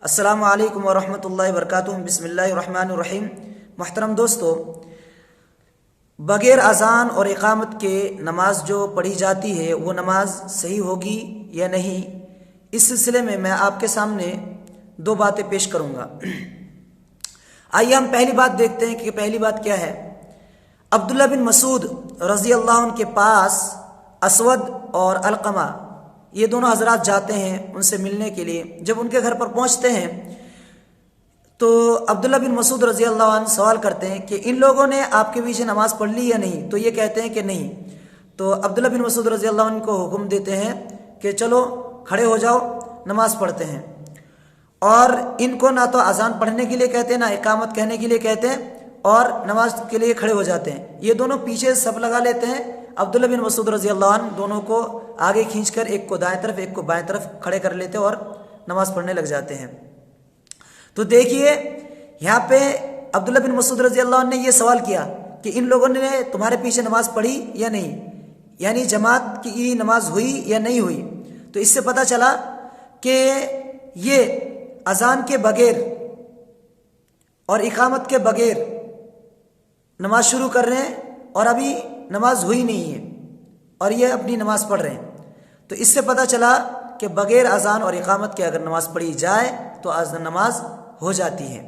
السلام علیکم ورحمۃ اللہ وبرکاتہ۔ بسم اللہ الرحمن الرحیم۔ محترم دوستو، بغیر اذان اور اقامت کے نماز جو پڑھی جاتی ہے وہ نماز صحیح ہوگی یا نہیں، اس سلسلے میں آپ کے سامنے دو باتیں پیش کروں گا۔ آئیے ہم پہلی بات دیکھتے ہیں کہ پہلی بات کیا ہے۔ عبداللہ بن مسعود رضی اللہ عنہ کے پاس اسود اور علقمہ یہ دونوں حضرات جاتے ہیں ان سے ملنے کے لیے۔ جب ان کے گھر پر پہنچتے ہیں تو عبداللہ بن مسعود رضی اللہ عنہ سوال کرتے ہیں کہ ان لوگوں نے آپ کے پیچھے نماز پڑھ لی یا نہیں، تو یہ کہتے ہیں کہ نہیں۔ تو عبداللہ بن مسعود رضی اللہ عنہ کو حکم دیتے ہیں کہ چلو کھڑے ہو جاؤ، نماز پڑھتے ہیں۔ اور ان کو نہ تو اذان پڑھنے کے لیے کہتے ہیں، نہ اقامت کہنے کے لیے کہتے ہیں، اور نماز کے لیے کھڑے ہو جاتے ہیں۔ یہ دونوں پیچھے سب لگا لیتے ہیں۔ عبداللہ بن مسعود رضی اللہ عنہ دونوں کو آگے کھینچ کر ایک کو دائیں طرف ایک کو بائیں طرف کھڑے کر لیتے اور نماز پڑھنے لگ جاتے ہیں۔ تو دیکھیے یہاں پہ عبداللہ بن مسعود رضی اللہ عنہ نے یہ سوال کیا کہ ان لوگوں نے تمہارے پیچھے نماز پڑھی یا نہیں، یعنی جماعت کی نماز ہوئی یا نہیں ہوئی۔ تو اس سے پتہ چلا کہ یہ اذان کے بغیر اور اقامت کے بغیر نماز شروع کر رہے ہیں اور ابھی نماز ہوئی نہیں ہے اور یہ اپنی نماز پڑھ رہے ہیں۔ تو اس سے پتہ چلا کہ بغیر اذان اور اقامت کے اگر نماز پڑھی جائے تو نماز ہو جاتی ہے۔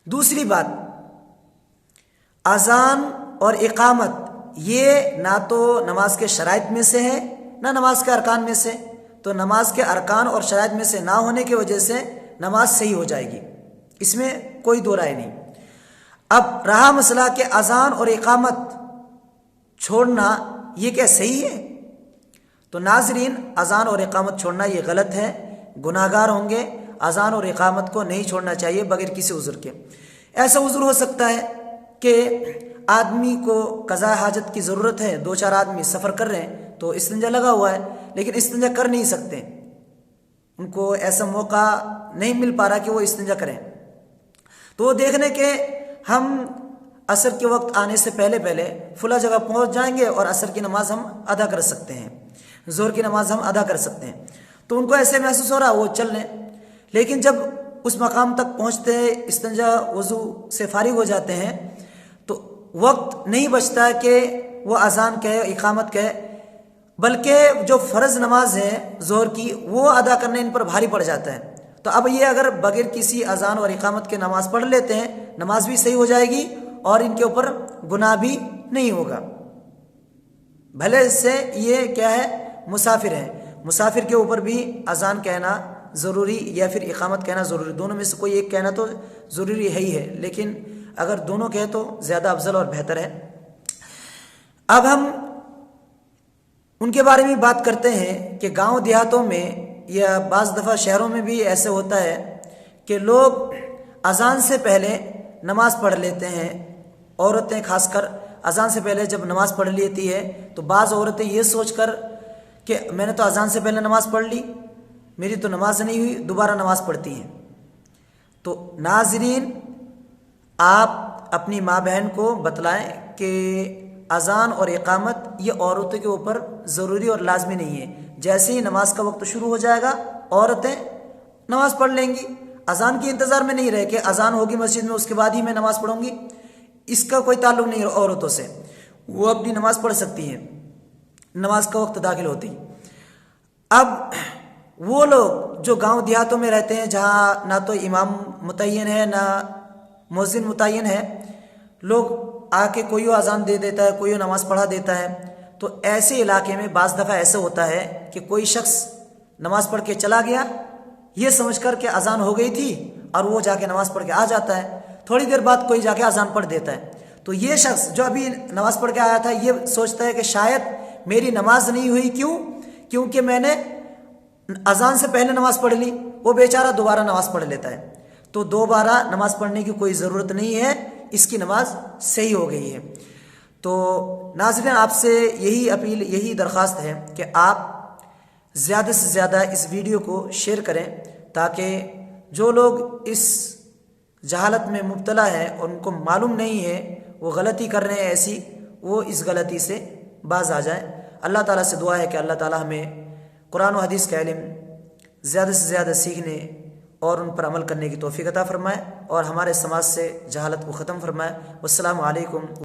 دوسری بات، اذان اور اقامت یہ نہ تو نماز کے شرائط میں سے ہے نہ نماز کے ارکان میں سے، تو نماز کے ارکان اور شرائط میں سے نہ ہونے کی وجہ سے نماز صحیح ہو جائے گی، اس میں کوئی دو رائے نہیں۔ اب رہا مسئلہ کہ اذان اور اقامت چھوڑنا یہ کیا صحیح ہے؟ تو ناظرین، اذان اور اقامت چھوڑنا یہ غلط ہے، گناہ گار ہوں گے۔ اذان اور اقامت کو نہیں چھوڑنا چاہیے بغیر کسی عذر کے۔ ایسا عذر ہو سکتا ہے کہ آدمی کو قضاء حاجت کی ضرورت ہے، دو چار آدمی سفر کر رہے ہیں تو استنجا لگا ہوا ہے لیکن استنجا کر نہیں سکتے، ان کو ایسا موقع نہیں مل پا رہا کہ وہ استنجا کریں، تو وہ دیکھنے کے ہم عصر کے وقت آنے سے پہلے فلاں جگہ پہنچ جائیں گے اور عصر کی نماز ہم ادا کر سکتے ہیں، ظہر کی نماز ہم ادا کر سکتے ہیں۔ تو ان کو ایسے محسوس ہو رہا وہ چل لیں، لیکن جب اس مقام تک پہنچتے ہیں، استنجا وضو سے فارغ ہو جاتے ہیں، تو وقت نہیں بچتا کہ وہ اذان کہے اقامت کہے، بلکہ جو فرض نماز ہے ظہر کی وہ ادا کرنے ان پر بھاری پڑ جاتا ہے۔ تو اب یہ اگر بغیر کسی اذان اور اقامت کے نماز پڑھ لیتے ہیں، نماز بھی صحیح ہو جائے گی اور ان کے اوپر گناہ بھی نہیں ہوگا، بھلے اس سے یہ کیا ہے، مسافر ہے، مسافر کے اوپر بھی اذان کہنا ضروری یا پھر اقامت کہنا ضروری، دونوں میں سے کوئی ایک کہنا تو ضروری ہے ہی ہے، لیکن اگر دونوں کہے تو زیادہ افضل اور بہتر ہے۔ اب ہم ان کے بارے میں بات کرتے ہیں کہ گاؤں دیہاتوں میں یا بعض دفعہ شہروں میں بھی ایسے ہوتا ہے کہ لوگ اذان سے پہلے نماز پڑھ لیتے ہیں، عورتیں خاص کر اذان سے پہلے جب نماز پڑھ لیتی ہے تو بعض عورتیں یہ سوچ کر کہ میں نے تو اذان سے پہلے نماز پڑھ لی، میری تو نماز نہیں ہوئی، دوبارہ نماز پڑھتی ہیں۔ تو ناظرین، آپ اپنی ماں بہن کو بتلائیں کہ اذان اور اقامت یہ عورتوں کے اوپر ضروری اور لازمی نہیں ہے۔ جیسے ہی نماز کا وقت شروع ہو جائے گا عورتیں نماز پڑھ لیں گی، اذان کے انتظار میں نہیں رہے کہ اذان ہوگی مسجد میں اس کے بعد ہی میں نماز پڑھوں گی، اس کا کوئی تعلق نہیں عورتوں سے، وہ اپنی نماز پڑھ سکتی ہیں نماز کا وقت داخل ہوتی۔ اب وہ لوگ جو گاؤں دیہاتوں میں رہتے ہیں جہاں نہ تو امام متعین ہے نہ مؤذن متعین ہے، لوگ آ کے کوئی اذان دے دیتا ہے، کوئی نماز پڑھا دیتا ہے، تو ایسے علاقے میں بعض دفعہ ایسا ہوتا ہے کہ کوئی شخص نماز پڑھ کے چلا گیا یہ سمجھ کر کہ اذان ہو گئی تھی اور وہ جا کے نماز پڑھ کے آ جاتا ہے، تھوڑی دیر بعد کوئی جا کے اذان پڑھ دیتا ہے، تو یہ شخص جو ابھی نماز پڑھ کے آیا تھا یہ سوچتا ہے کہ شاید میری نماز نہیں ہوئی، کیونکہ میں نے اذان سے پہلے نماز پڑھ لی، وہ بیچارہ دوبارہ نماز پڑھ لیتا ہے۔ تو دوبارہ نماز پڑھنے کی کوئی ضرورت نہیں ہے، اس کی نماز صحیح ہو گئی ہے۔ تو ناظرین، آپ سے یہی اپیل، یہی درخواست ہے کہ آپ زیادہ سے زیادہ اس ویڈیو کو شیئر کریں تاکہ جو لوگ اس جہالت میں مبتلا ہیں اور ان کو معلوم نہیں ہے، وہ غلطی کر رہے ہیں ایسی، وہ اس غلطی سے باز آ جائیں۔ اللہ تعالیٰ سے دعا ہے کہ اللہ تعالیٰ ہمیں قرآن و حدیث کا علم زیادہ سے زیادہ سیکھنے اور ان پر عمل کرنے کی توفیق عطا فرمائے، اور ہمارے سماج سے جہالت کو ختم فرمائے۔ والسلام علیکم۔